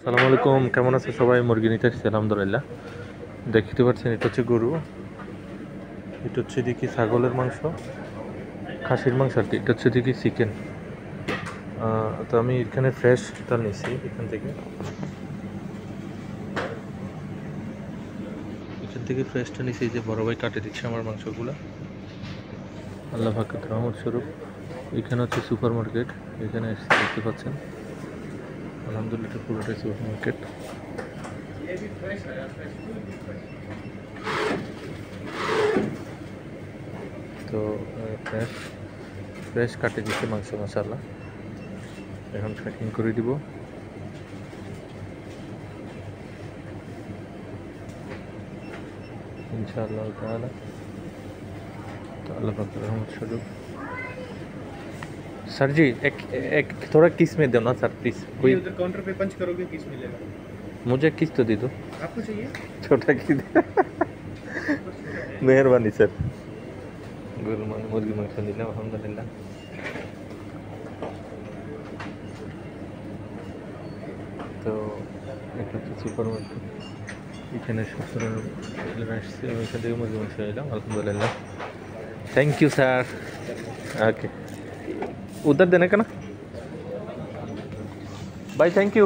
সালামু আলাইকুম, কেমন আছে সবাই? মুরগি নিতে এসেছি আলহামদুলিল্লাহ। দেখতে পাচ্ছেন এটা হচ্ছে গরু, এটা হচ্ছে দেখি ছাগলের মাংস, খাসির মাংস আর কি। এটা হচ্ছে দেখি চিকেন। তো আমি এখানে ফ্রেশটা নিছি এখান থেকে ফ্রেশটা নিছি, যে বড় ভাই কাটে দিচ্ছে আমার মাংসগুলো। আল্লাহ পাকের রহমত স্বরূপ। এখানে হচ্ছে সুপার মার্কেট, এখানে এসে দেখতে পাচ্ছেন আলহামদুলিল্লাহ পুরোটাই সুপার মার্কেট। তো ফ্রেশ ফ্রেশ কাটে দিচ্ছে মাংস মশালা, এখন প্যাকিং করে দিব। इंशाअल्लाह ताला। तो अल्लाह पाक रहमत स्वरूप। सर जी एक एक थोड़ा किस में दो ना सर प्लीज। कोई उधर काउंटर पे पंच करोगे किस मिलेगा? मुझे किस तो दे दो। आपको चाहिए छोटा की मेहरबानी सर। गुरु मान मुर्गी मांस दिला अल्हम्दुलिल्लाह। তো এটা হচ্ছে সুপার মার্কেট, এখানে 17 আসছে, আমি এখান থেকে মুরগি মাংস এলাম আলহামদুলিল্লাহ। Thank you sir. ओके उधर देने का ना भाई, थैंक यू।